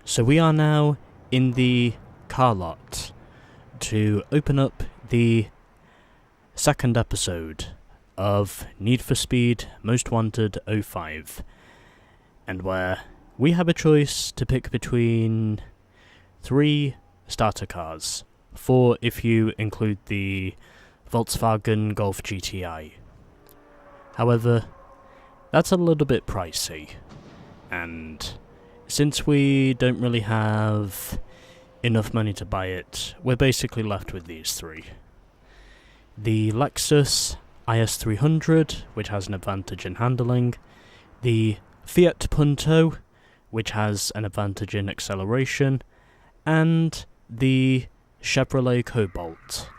So we are now in the car lot to open up the second episode of Need for Speed Most Wanted 05, and where we have a choice to pick between 3 starter cars, 4 if you include the Volkswagen Golf GTI. However, that's a little bit pricey, and since we don't really have enough money to buy it, we're basically left with these 3. The Lexus IS300, which has an advantage in handling, the Fiat Punto, which has an advantage in acceleration, and the Chevrolet Cobalt,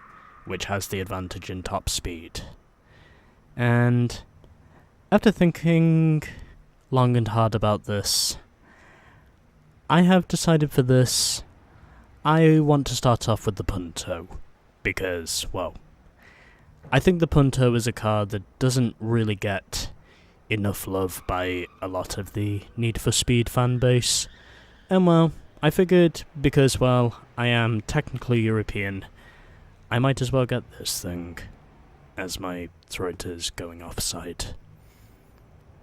which has the advantage in top speed. And after thinking long and hard about this, I have decided for this, I want to start off with the Punto, because, well, I think the Punto is a car that doesn't really get enough love by a lot of the Need for Speed fan base, and well, I figured because, well, I am technically European, I might as well get this thing, as my throat is going offside.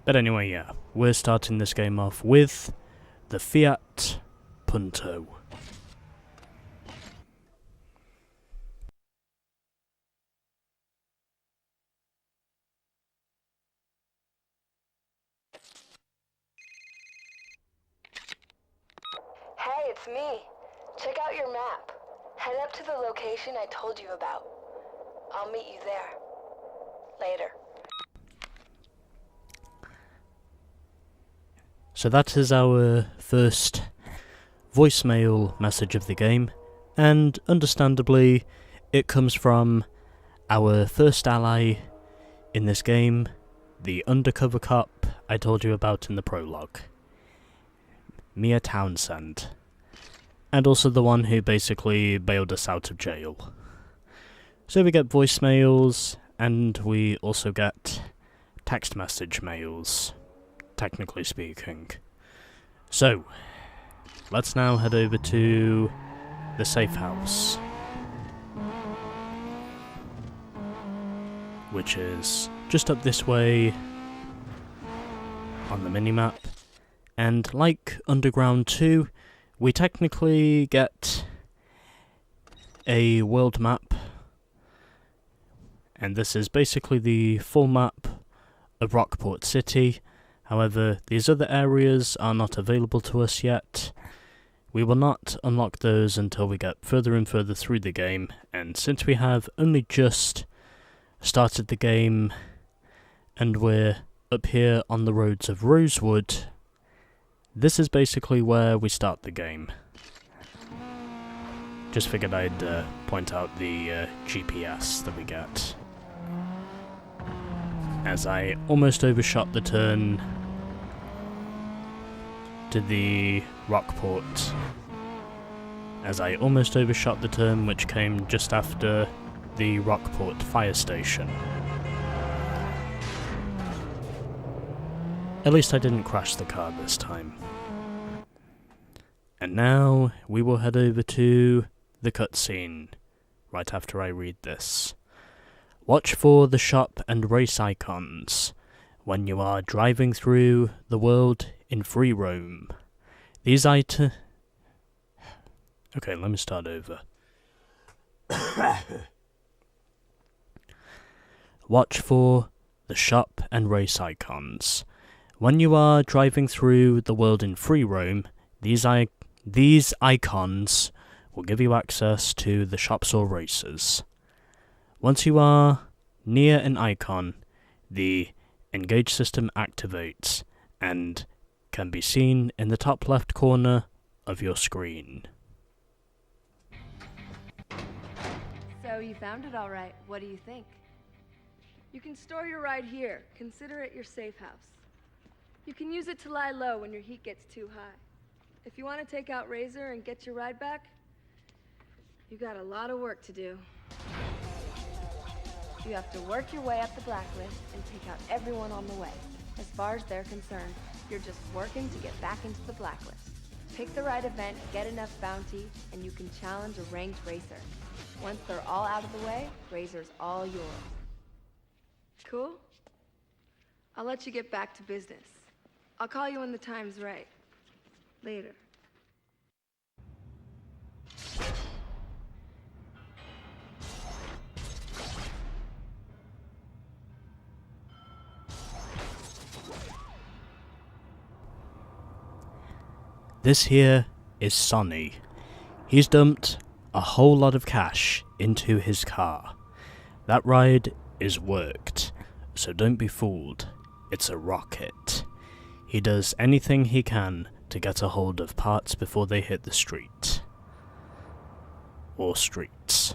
But anyway, yeah, we're starting this game off with the Fiat Punto. Hey, it's me. Check out your map. Head up to the location I told you about. I'll meet you there. Later. So that is our first voicemail message of the game, and understandably, it comes from our first ally in this game, the undercover cop I told you about in the prologue, Mia Townsend, and also the one who basically bailed us out of jail. So we get voicemails, and we also get text message mails, technically speaking. So, let's now head over to the safe house, which is just up this way on the minimap. And like Underground 2, we technically get a world map, and this is basically the full map of Rockport City. However, these other areas are not available to us yet. We will not unlock those until we get further and further through the game, and since we have only just started the game and we're up here on the roads of Rosewood, this is basically where we start the game. Just figured I'd point out the GPS that we get, as I almost overshot the turn to the Rockport, which came just after the Rockport fire station. At least I didn't crash the car this time. And now we will head over to the cutscene, right after I read this. Watch for the shop and race icons when you are driving through the world in free roam. These Okay, let me start over. Watch for the shop and race icons. When you are driving through the world in free roam, these icons will give you access to the shops or races. Once you are near an icon, the Engage system activates and can be seen in the top left corner of your screen. So you found it all right. What do you think? You can store your ride here. Consider it your safe house. You can use it to lie low when your heat gets too high. If you want to take out Razor and get your ride back, you got a lot of work to do. You have to work your way up the blacklist and take out everyone on the way. As far as they're concerned, you're just working to get back into the blacklist. Pick the right event, get enough bounty, and you can challenge a ranked racer. Once they're all out of the way, Razor's all yours. Cool? I'll let you get back to business. I'll call you when the time's right. Later. This here is Sonny. He's dumped a whole lot of cash into his car. That ride is worked, so don't be fooled. It's a rocket. He does anything he can to get a hold of parts before they hit the street. Or streets.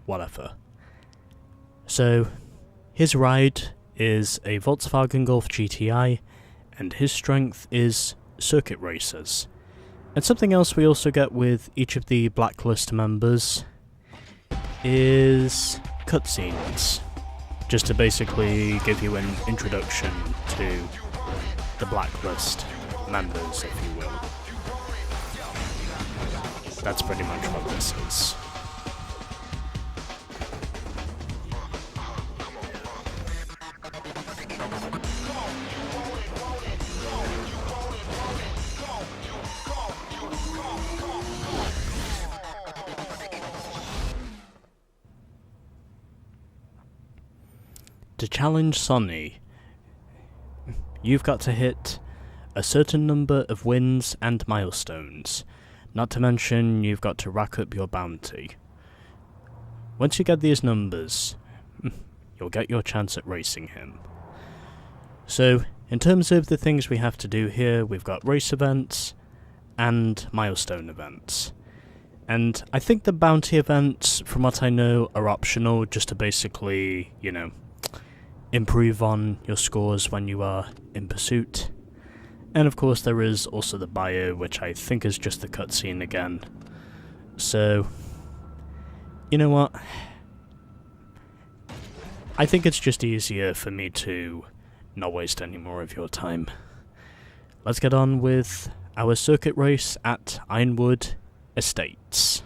Whatever. So, his ride is a Volkswagen Golf GTI, and his strength is circuit racers. And something else we also get with each of the Blacklist members is cutscenes, just to basically give you an introduction to the Blacklist members, if you will. That's pretty much what this is. To challenge Sonny, you've got to hit a certain number of wins and milestones. Not to mention, you've got to rack up your bounty. Once you get these numbers, you'll get your chance at racing him. So, in terms of the things we have to do here, we've got race events and milestone events. And I think the bounty events, from what I know, are optional, just to basically, improve on your scores when you are in pursuit. And of course there is also the bio, which I think is just the cutscene again. So, you know what? I think it's just easier for me to not waste any more of your time. Let's get on with our circuit race at Ironwood Estates,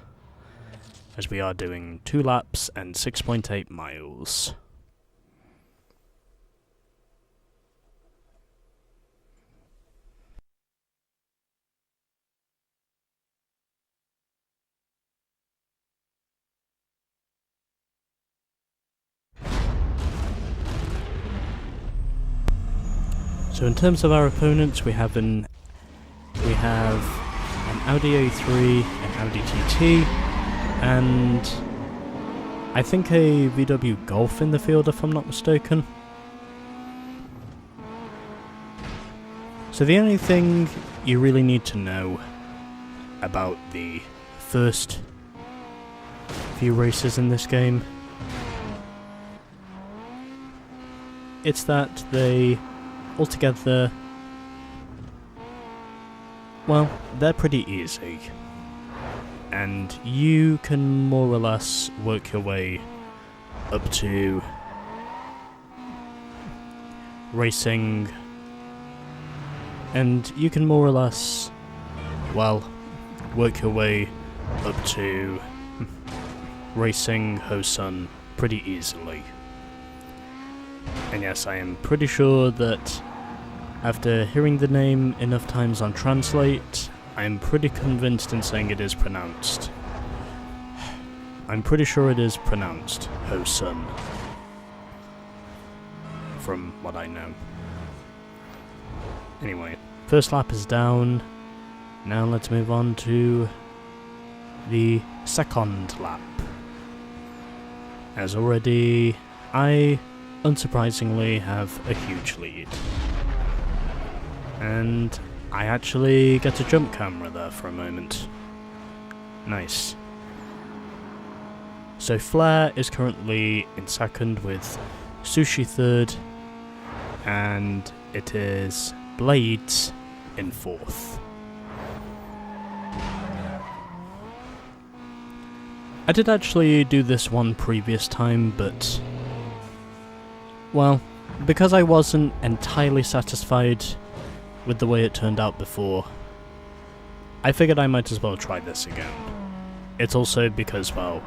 as we are doing 2 laps and 6.8 miles. So in terms of our opponents, we have an Audi A3, an Audi TT, and I think a VW Golf in the field, if I'm not mistaken. So the only thing you really need to know about the first few races in this game, it's that they altogether, well, they're pretty easy, and you can more or less work your way up to racing, and you can more or less, well, work your way up to racing Ho-Sun pretty easily. And yes, I am pretty sure that after hearing the name enough times on Translate, I am pretty convinced in saying it is pronounced. I'm pretty sure it is pronounced Ho-Sun, from what I know. Anyway, first lap is down. Now let's move on to the second lap. As already, I unsurprisingly have a huge lead. And I actually get a jump camera there for a moment. Nice. So Flair is currently in second with Sushi third, and it is Blades in fourth. I did actually do this one previous time, but well, because I wasn't entirely satisfied with the way it turned out before, I figured I might as well try this again. It's also because, well,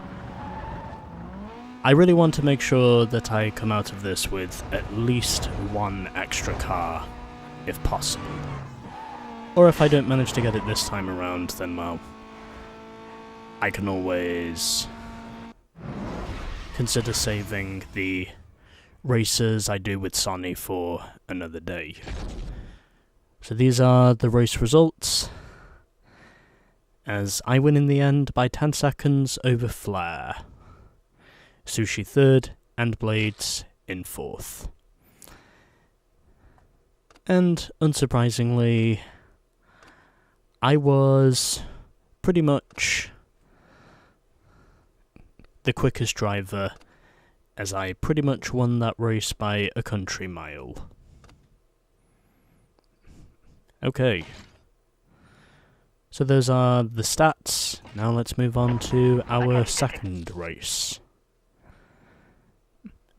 I really want to make sure that I come out of this with at least one extra car, if possible. Or if I don't manage to get it this time around, then, well, I can always consider saving the races I do with Sonny for another day. So these are the race results, as I win in the end by 10 seconds over Flair. Sushi 3rd, and Blades in 4th. And, unsurprisingly, I was pretty much the quickest driver, as I pretty much won that race by a country mile. Okay. So those are the stats. Now let's move on to our second race.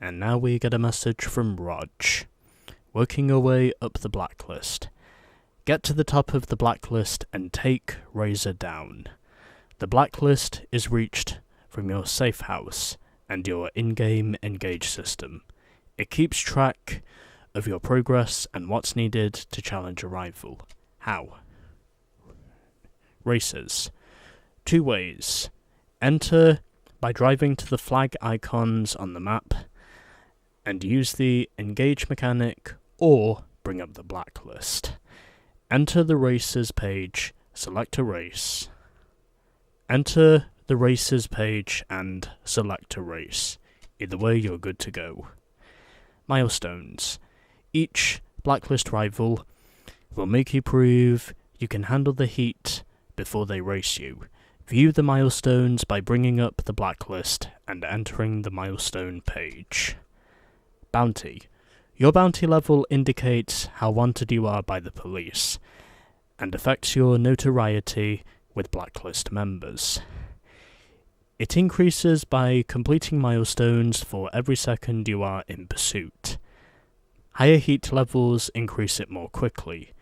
And now we get a message from Rog. Working your way up the blacklist. Get to the top of the blacklist and take Razor down. The blacklist is reached from your safe house and your in-game engage system. It keeps track of your progress and what's needed to challenge a rival. How? Races. 2 ways. Enter by driving to the flag icons on the map and use the engage mechanic, or bring up the blacklist. Enter the races page, select a race. Enter the races page and select a race. Either way, you're good to go. Milestones. Each blacklist rival will make you prove you can handle the heat before they race you. View the milestones by bringing up the blacklist and entering the milestone page. Bounty. Your bounty level indicates how wanted you are by the police, and affects your notoriety with blacklist members. It increases by completing milestones for every second you are in pursuit. Higher heat levels increase it more quickly,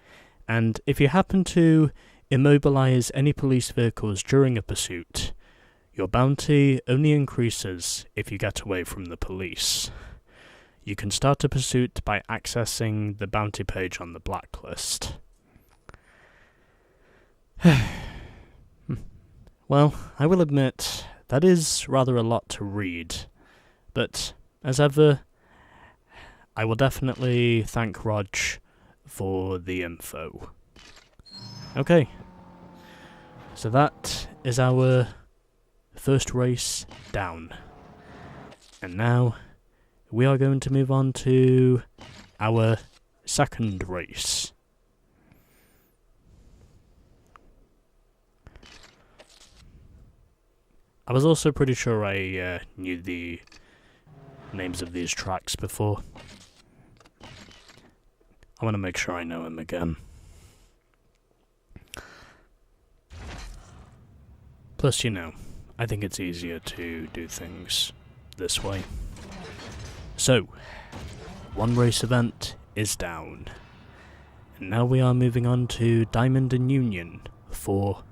and if you happen to immobilize any police vehicles during a pursuit, your bounty only increases if you get away from the police. You can start a pursuit by accessing the bounty page on the blacklist. Well, I will admit, that is rather a lot to read, but as ever, I will definitely thank Rog for the info. Okay, so that is our first race down. And now we are going to move on to our second race. I was also pretty sure I knew the names of these tracks before. I want to make sure I know them again. Plus, you know, I think it's easier to do things this way. So, one race event is down. And now we are moving on to Diamond and Union for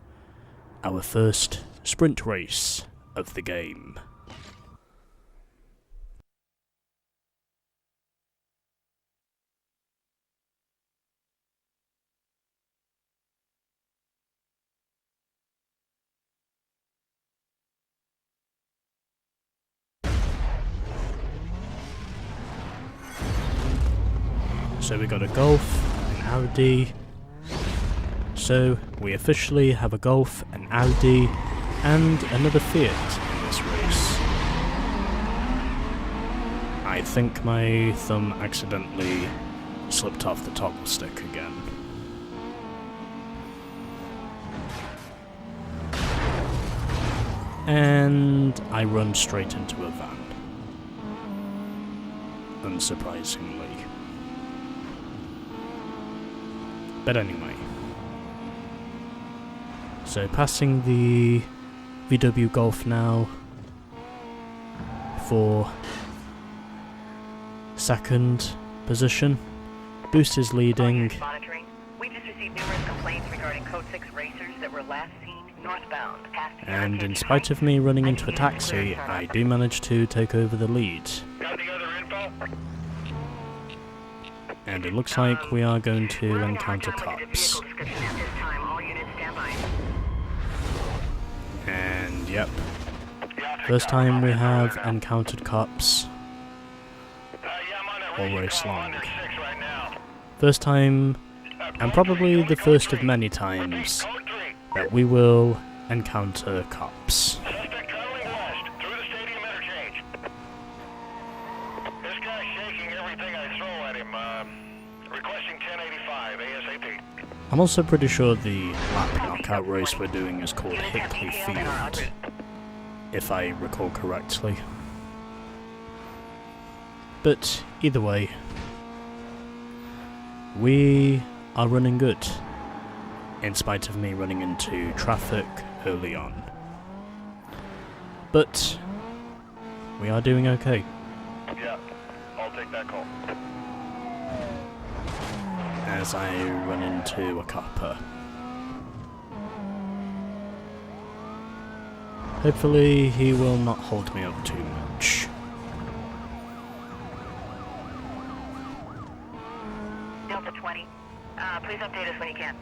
our first sprint race of the game. So we got a Golf, an Audi. So we officially have a Golf, an Audi, and another Fiat in this race. I think my thumb accidentally slipped off the toggle stick again. And I run straight into a van. Unsurprisingly. But anyway. So passing the VW Golf now for second position. Boost is leading. received numerous complaints regarding Code 6 racers that were last seen northbound past the And in Heritage spite of Heights. me running into a taxi, I do manage to take over the lead. Got the other info? And it looks like we are going to encounter cops. Vehicle description at this time. All units stand by. And yep, first time we have encountered cops or race long. First time, and probably the first of many times, that we will encounter cops. Suspect traveling west through the stadium interchange. This guy's shaking everything I throw at him. Requesting 1085 ASAP. I'm also pretty sure the lap knockout race we're doing is called Hickley Field, if I recall correctly. But either way, we are running good, in spite of me running into traffic early on. But we are doing okay. Yeah, I'll take that call. As I run into a copper. Hopefully he will not hold me up too much. Delta 20. Please update us when you can.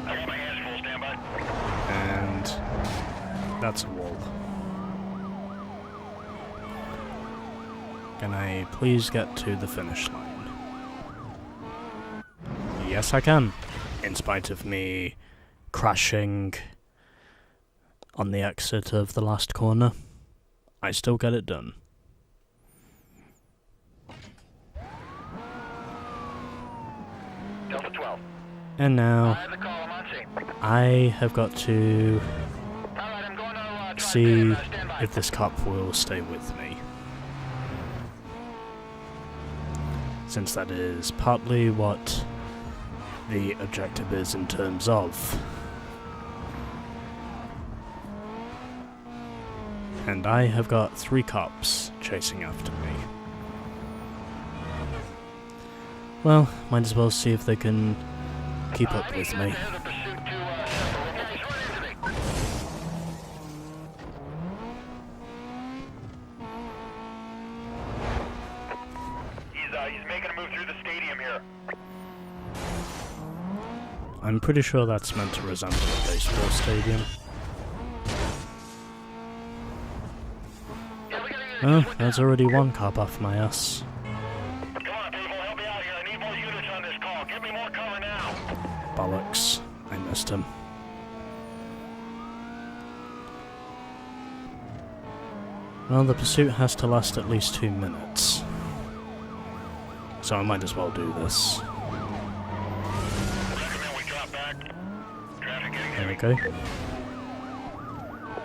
I got my hands full, stand by. And that's a wall. Can I please get to the finish line? Yes, I can. In spite of me crashing on the exit of the last corner, I still get it done. Delta 12. And now, I have the call, I'm on scene. I have got to Alright, I'm going to see stand by. if this cop will stay with me. Since that is partly what the objective is in terms of. And I have got 3 cops chasing after me. Well, might as well see if they can keep up with me. He's making a move through the stadium here. I'm pretty sure that's meant to resemble a baseball stadium. Oh, there's already 1 cop off my ass. Come on, people, help me out here. I need more units on this call. Give me more cover now. Bollocks, I missed him. Well, the pursuit has to last at least 2 minutes. So I might as well do this. Recommend we drop back. Traffic getting There we heavy. go.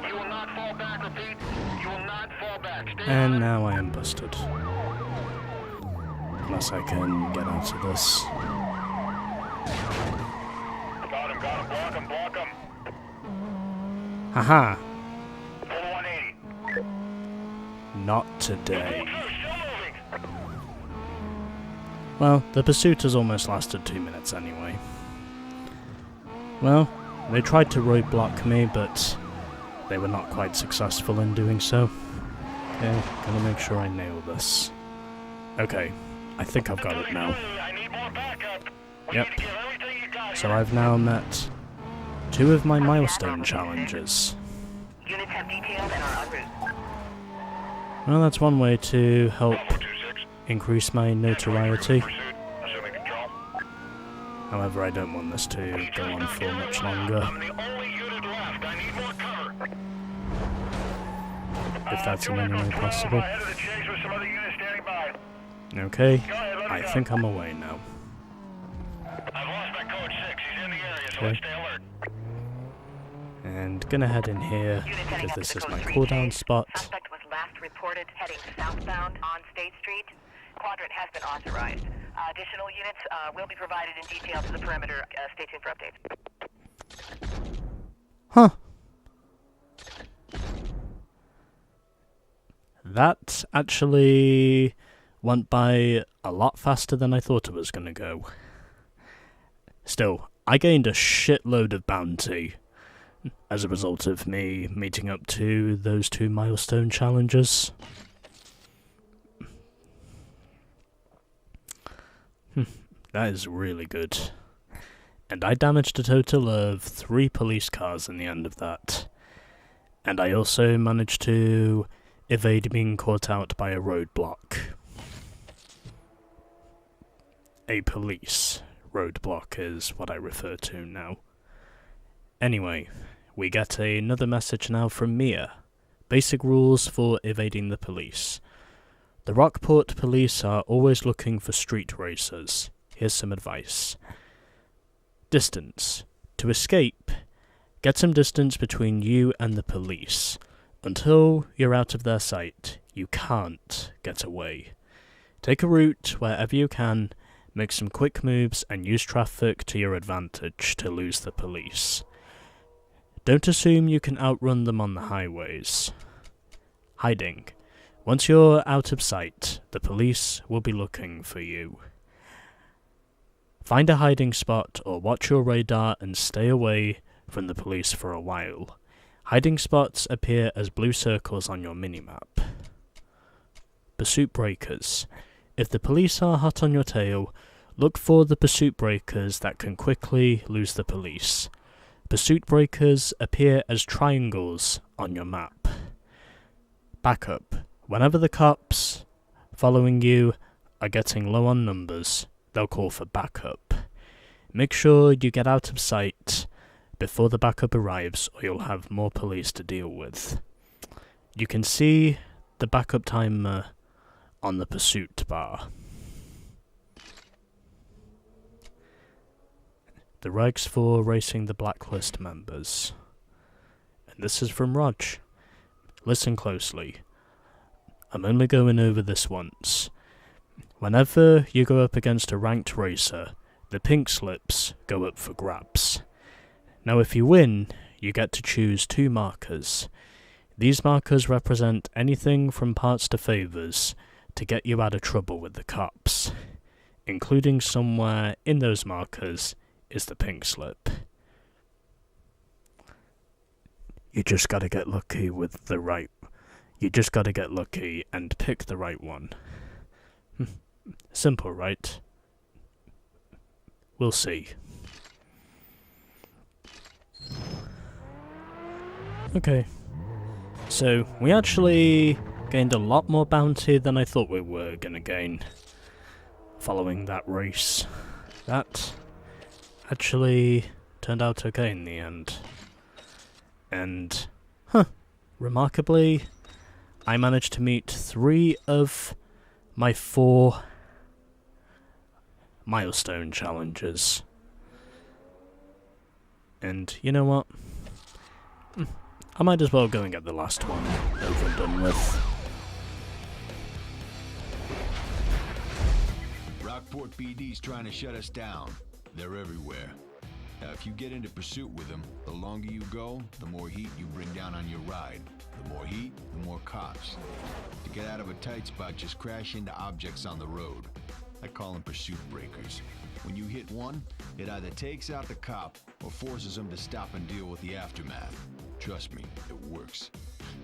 You will not fall back, repeat. You will not fall back. Stay And on. now I am busted. Unless I can get out of this. Got him. Block him. Haha! Full 180. Not today. Still moving. Well, the pursuit has almost lasted 2 minutes anyway. Well, they tried to roadblock me, but they were not quite successful in doing so. Okay, gonna make sure I nail this. Okay, I think I've got it now. I need more backup. We Yep. need to give everything you got So here. I've now met 2 of my milestone challenges. Units have detailed and are en route. Well, that's one way to help 426. increase my notoriety. Pursuit. Assuming control. However, I don't want this to go on for much longer, I'm the only unit left. I need more cover. if that's in any way possible. Ahead of the chase with some other units standing by. Okay, Go ahead, let me I go. think I'm away now. I've lost my code 6. He's in the area, so Okay. let's stay alert. And gonna head in here, Units heading because up this to is the my code 3 cooldown chase. spot. Suspect was last reported heading southbound on State Street. Quadrant has been authorized. Additional units will be provided in detail to the perimeter. Stay tuned for updates. Huh. That actually went by a lot faster than I thought it was going to go. Still, I gained a shitload of bounty as a result of me meeting up to those 2 milestone challenges. That is really good. And I damaged a total of 3 police cars in the end of that. And I also managed to evade being caught out by a roadblock. A police roadblock is what I refer to now. Anyway, we get another message now from Mia. Basic rules for evading the police. The Rockport police are always looking for street racers. Here's some advice. Distance. To escape, get some distance between you and the police. Until you're out of their sight, you can't get away. Take a route wherever you can, make some quick moves, and use traffic to your advantage to lose the police. Don't assume you can outrun them on the highways. Hiding. Once you're out of sight, the police will be looking for you. Find a hiding spot or watch your radar and stay away from the police for a while. Hiding spots appear as blue circles on your minimap. Pursuit breakers. If the police are hot on your tail, look for the pursuit breakers that can quickly lose the police. Pursuit breakers appear as triangles on your map. Backup. Whenever the cops following you are getting low on numbers, they'll call for backup. Make sure you get out of sight before the backup arrives, or you'll have more police to deal with. You can see the backup timer on the pursuit bar. The regs for racing the blacklist members. And this is from Rog. Listen closely. I'm only going over this once. Whenever you go up against a ranked racer, the pink slips go up for grabs. Now if you win, you get to choose 2 markers. These markers represent anything from parts to favours to get you out of trouble with the cops. Including somewhere in those markers is the pink slip. You just gotta get lucky with the right... You just gotta get lucky and pick the right one. Simple, right? We'll see. Okay. So, we actually gained a lot more bounty than I thought we were gonna gain following that race. That actually turned out okay in the end. And, remarkably, I managed to meet 3 of my 4 milestone challenges. And you know what? I might as well go and get the last one over and done with. Rockport PD's trying to shut us down. They're everywhere. Now, if you get into pursuit with them, the longer you go, the more heat you bring down on your ride. The more heat, the more cops. To get out of a tight spot, just crash into objects on the road. I call them pursuit breakers. When you hit one, it either takes out the cop or forces him to stop and deal with the aftermath. Trust me, it works.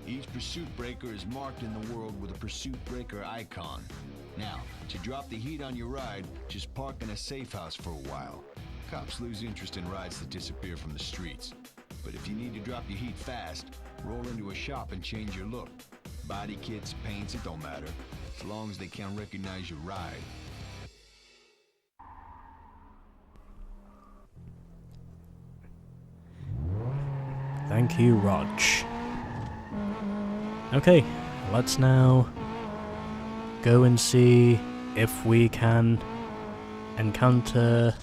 Each pursuit breaker is marked in the world with a pursuit breaker icon. Now, to drop the heat on your ride, just park in a safe house for a while. Cops lose interest in rides that disappear from the streets. But if you need to drop your heat fast, roll into a shop and change your look. Body kits, paints, it don't matter, as long as they can't recognize your ride. Thank you, Rog. Okay, let's now go and see if we can encounter...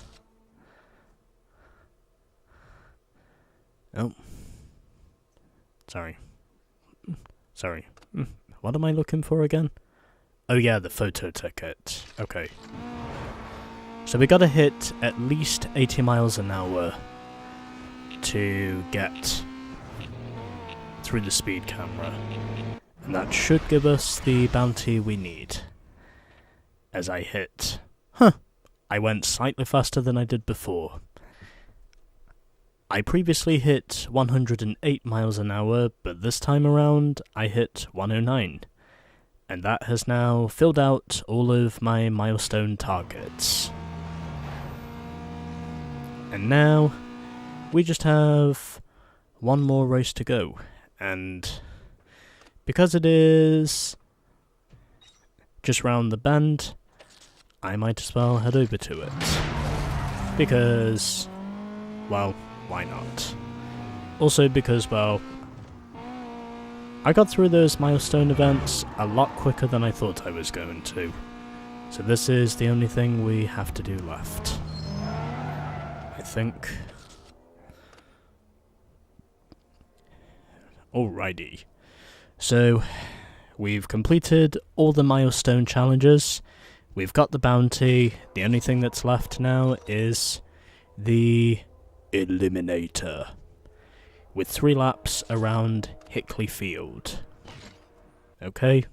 Oh. Sorry. What am I looking for again? Oh yeah, the photo ticket. Okay. So we gotta hit at least 80 miles an hour to get through the speed camera. And that should give us the bounty we need. as I hit... I went slightly faster than I did before. I previously hit 108 miles an hour, but this time around I hit 109. And that has now filled out all of my milestone targets. And now, we just have one more race to go. And because it is just round the bend, I might as well head over to it. Because, well, why not? Also because, well, I got through those milestone events a lot quicker than I thought I was going to. So this is the only thing we have to do left. I think. Alrighty. So, we've completed all the milestone challenges. We've got the bounty. The only thing that's left now is the Eliminator, with 3 laps around Hickley Field. Okay?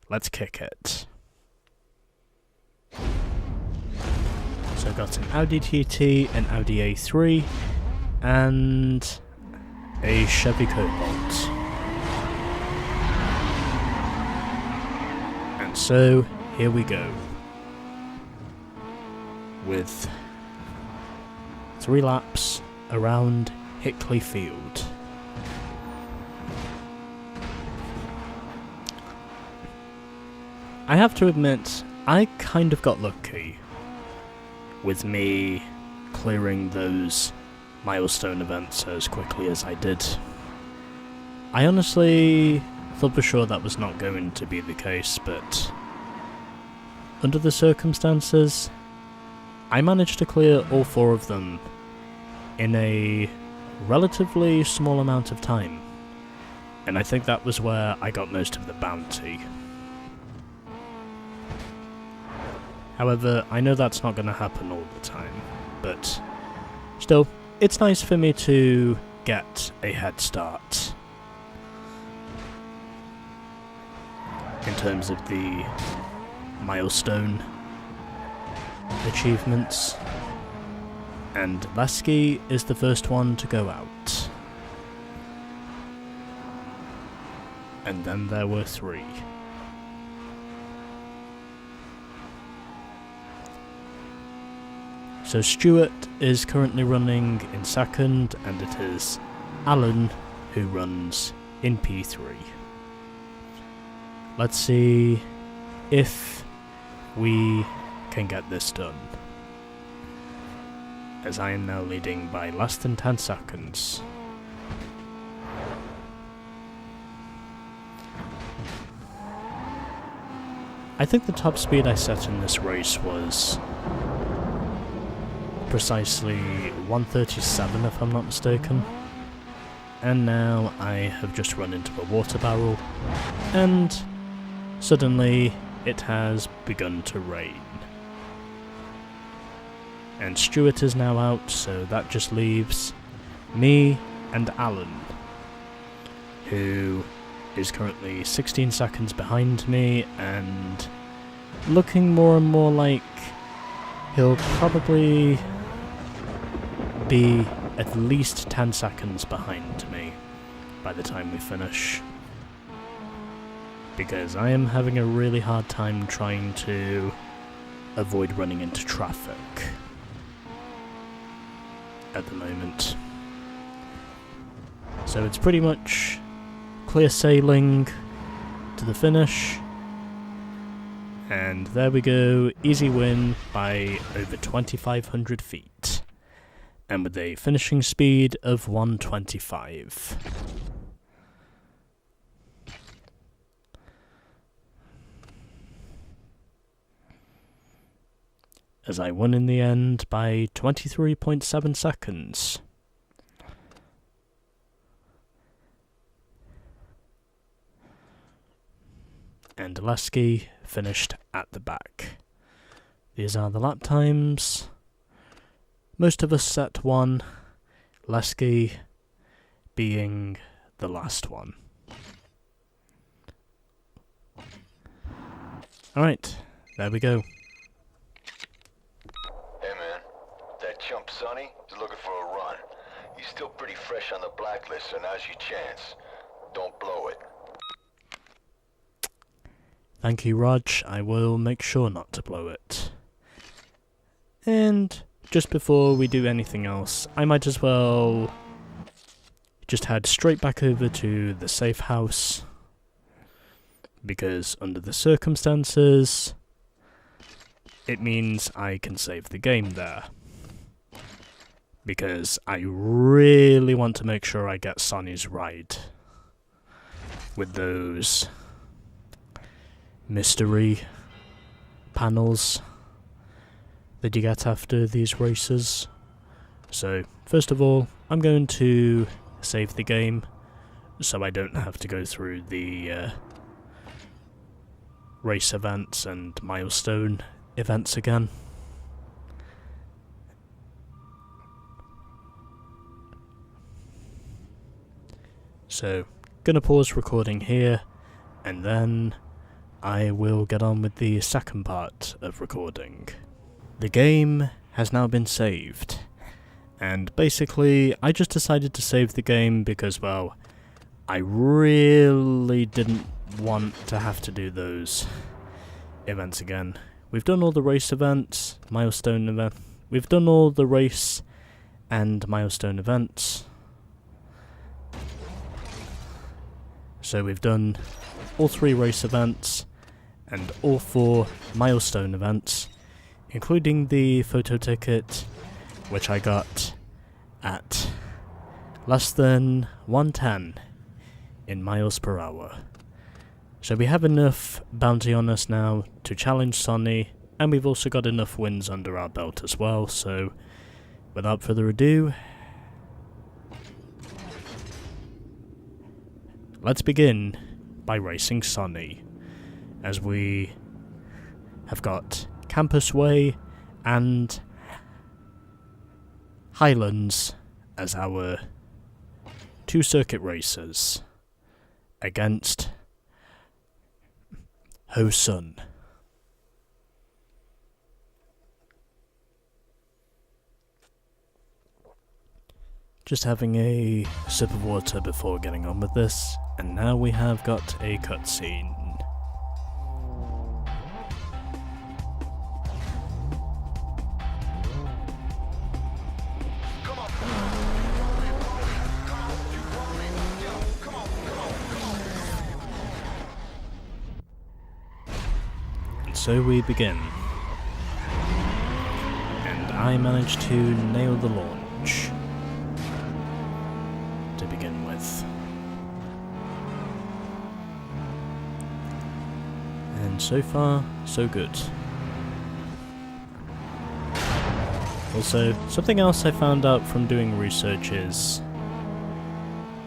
Let's kick it. So I've got an Audi TT, an Audi A3, and a Chevy Cobalt. And so, here we go. With 3 laps around Hickley Field. I have to admit, I kind of got lucky with me clearing those milestone events as quickly as I did. I honestly thought for sure that was not going to be the case, but under the circumstances, I managed to clear all 4 of them in a relatively small amount of time, and I think that was where I got most of the bounty. However, I know that's not going to happen all the time, but still, it's nice for me to get a head start in terms of the milestone achievements. And Lasky is the first one to go out. And then there were 3. So Stuart is currently running in second, and it is Alan who runs in P3. Let's see if we can get this done, as I am now leading by less than 10 seconds. I think the top speed I set in this race was precisely 137 if I'm not mistaken. And now I have just run into a water barrel, and suddenly it has begun to rain. And Stuart is now out, so that just leaves me and Alan, who is currently 16 seconds behind me and looking more and more like he'll probably be at least 10 seconds behind me by the time we finish, because I am having a really hard time trying to avoid running into traffic at the moment. So it's pretty much clear sailing to the finish, and there we go, easy win by over 2,500 feet, and with a finishing speed of 125. As I won in the end by 23.7 seconds. And Lasky finished at the back. These are the lap times. Most of us set 1, Lasky being the last one. Alright, there we go. Hey man, that chump Sonny is looking for a run. He's still pretty fresh on the blacklist, so now's your chance. Don't blow it. Thank you, Raj. I will make sure not to blow it. And just before we do anything else, I might as well just head straight back over to the safe house, because under the circumstances, it means I can save the game there. Because I really want to make sure I get Sonny's ride with those mystery panels that you get after these races. So, first of all, I'm going to save the game so I don't have to go through the race events and milestone events again. So, gonna pause recording here, and then I will get on with the second part of recording. The game has now been saved, and basically I just decided to save the game because, well, I really didn't want to have to do those events again. We've done all the race events, milestone event. We've done all the race and milestone events. So we've done all 3 race events and all 4 milestone events, including the photo ticket, which I got at less than 110 in miles per hour. So we have enough bounty on us now to challenge Sonny, and we've also got enough wins under our belt as well, so without further ado, let's begin by racing Sonny, as we have got Campus Way and Highlands as our 2 circuit races against Ho Sun. Just having a sip of water before getting on with this, and now we have got a cutscene. And so we begin. And I managed to nail the launch to begin with. And so far, so good. Also, something else I found out from doing research is,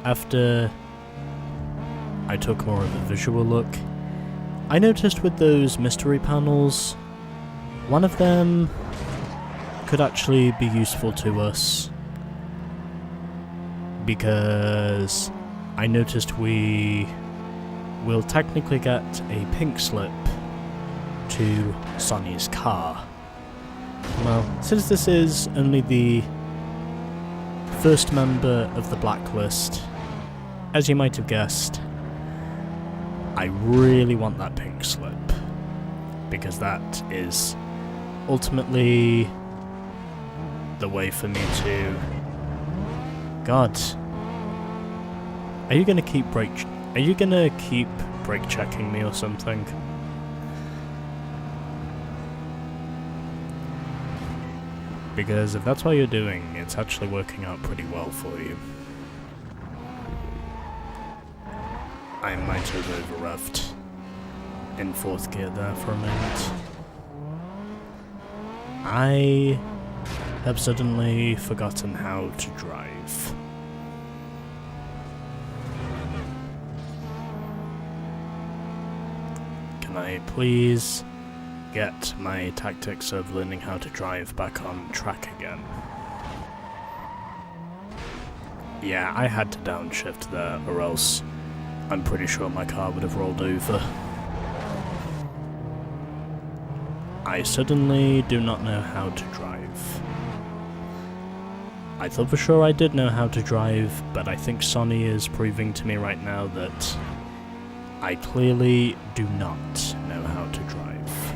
after I took more of a visual look, I noticed with those mystery panels, one of them could actually be useful to us, because I noticed we will technically get a pink slip to Sonny's car. Well, since this is only the first member of the blacklist, as you might have guessed, I really want that pink slip, because that is ultimately the way for me to... God. Are you gonna keep brake checking me or something? Because if that's what you're doing, it's actually working out pretty well for you. I might have over-revved in 4th gear there for a minute. I have suddenly forgotten how to drive. Can I please get my tactics of learning how to drive back on track again? Yeah, I had to downshift there, or else I'm pretty sure my car would have rolled over. I suddenly do not know how to drive. I thought for sure I did know how to drive, but I think Sonny is proving to me right now that I clearly do not know how to drive.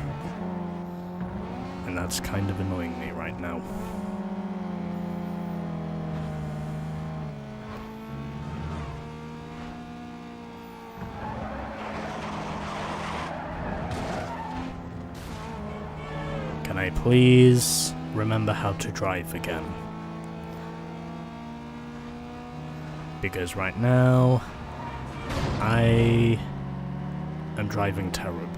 And that's kind of annoying me right now. Can I please remember how to drive again? Because right now, I am driving terribly.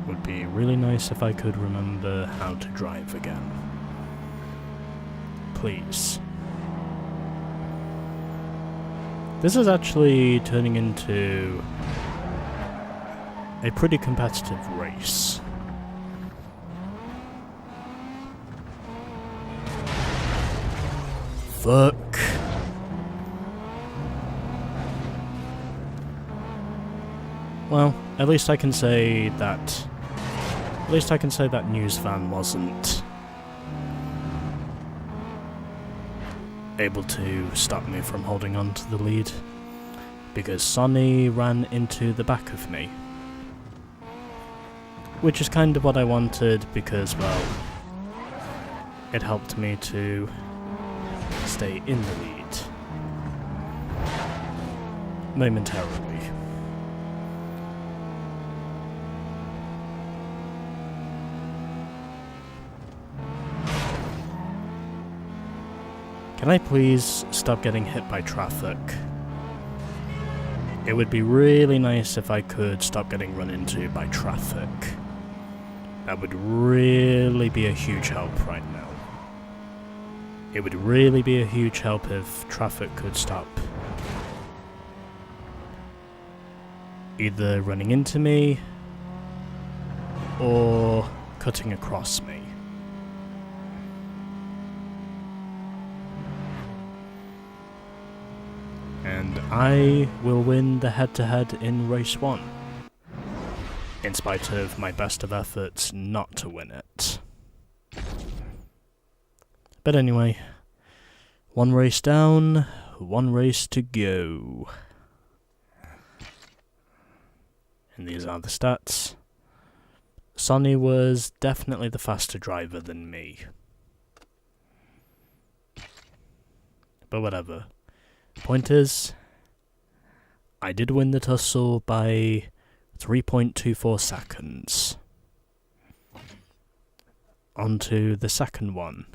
Would be really nice if I could remember how to drive again. Please. This is actually turning into a pretty competitive race. Fuck. Well, at least I can say that... At least I can say that news van wasn't able to stop me from holding on to the lead, because Sonny ran into the back of me. Which is kind of what I wanted, because, well, it helped me to stay in the lead. Momentarily. Can I please stop getting hit by traffic? It would be really nice if I could stop getting run into by traffic. That would really be a huge help right now. It would really be a huge help if traffic could stop either running into me or cutting across me. And I will win the head-to-head in race 1, in spite of my best of efforts not to win it. But anyway, 1 race down, 1 race to go. And these are the stats. Sonny was definitely the faster driver than me. But whatever. Point is, I did win the tussle by 3.24 seconds. On to the second one,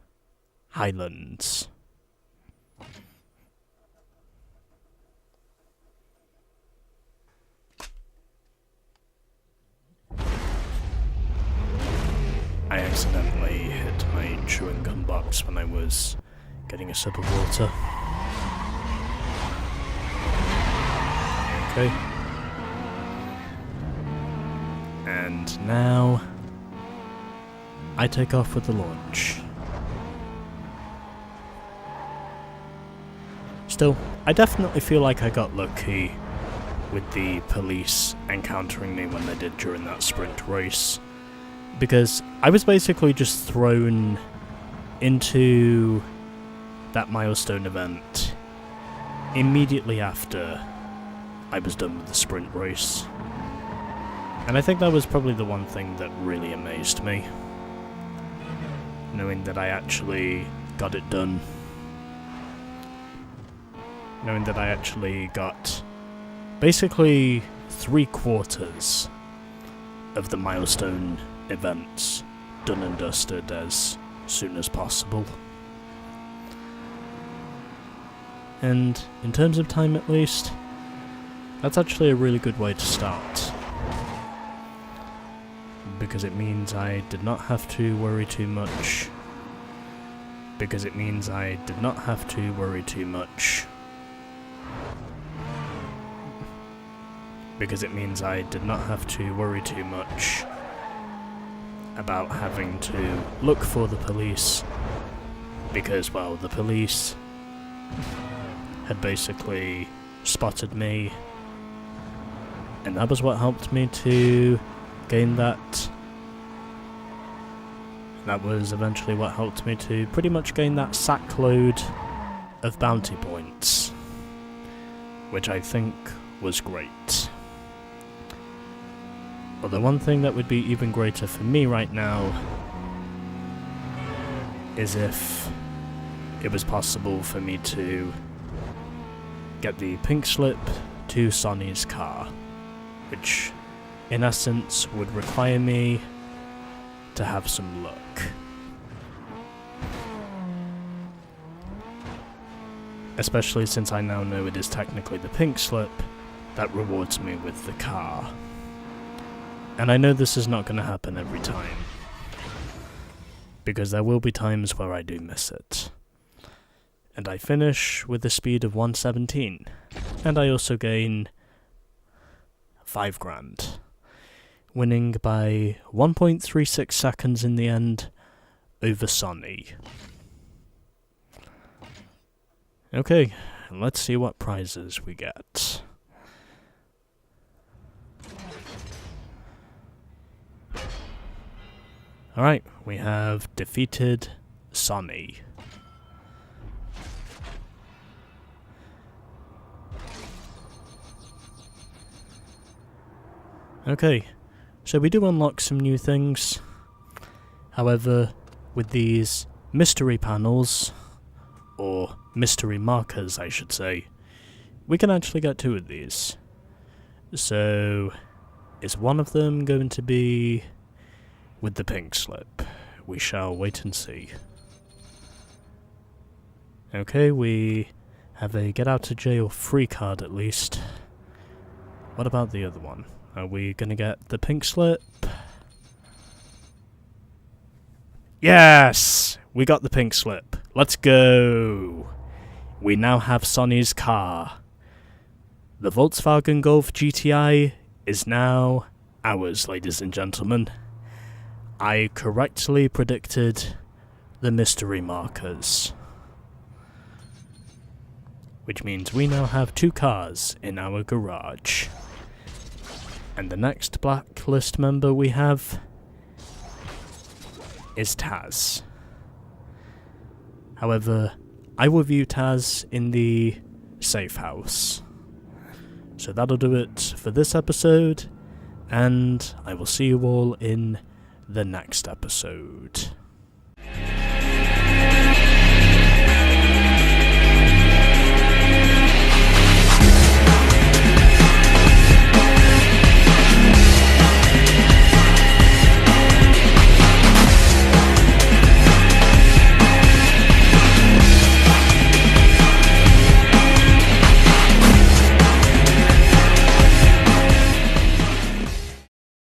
Highlands. I accidentally hit my chewing gum box when I was getting a sip of water. Okay. And now I take off with the launch. Still, I definitely feel like I got lucky with the police encountering me when they did during that sprint race, because I was basically just thrown into that milestone event immediately after I was done with the sprint race. And I think that was probably the one thing that really amazed me. Knowing that I actually got it done. Knowing that I actually got basically 3/4 of the milestone events done and dusted as soon as possible. And in terms of time at least, that's actually a really good way to start. Because it means I did not have to worry too much. Because it means I did not have to worry too much. Because it means I did not have to worry too much about having to look for the police because, well, the police had basically spotted me, and that was what helped me to gain that. That was eventually what helped me to pretty much gain that sackload of bounty points, which I think was great. But the one thing that would be even greater for me right now is if it was possible for me to get the pink slip to Sonny's car, which in essence would require me to have some luck. Especially since I now know it is technically the pink slip that rewards me with the car. And I know this is not going to happen every time, because there will be times where I do miss it. And I finish with a speed of 117, and I also gain 5 grand, winning by 1.36 seconds in the end over Sonny. Okay, let's see what prizes we get. Alright, we have defeated Sonny. Okay, so we do unlock some new things. However, with these mystery panels, or mystery markers I should say, we can actually get 2 of these. So, is one of them going to be with the pink slip? We shall wait and see. Okay, we have a get out of jail free card at least. What about the other one? Are we gonna get the pink slip? Yes! We got the pink slip. Let's go! We now have Sonny's car. The Volkswagen Golf GTI is now ours, ladies and gentlemen. I correctly predicted the mystery markers, which means we now have 2 cars in our garage. And the next blacklist member we have is Taz. However, I will view Taz in the safe house. So that'll do it for this episode, and I will see you all in the next episode.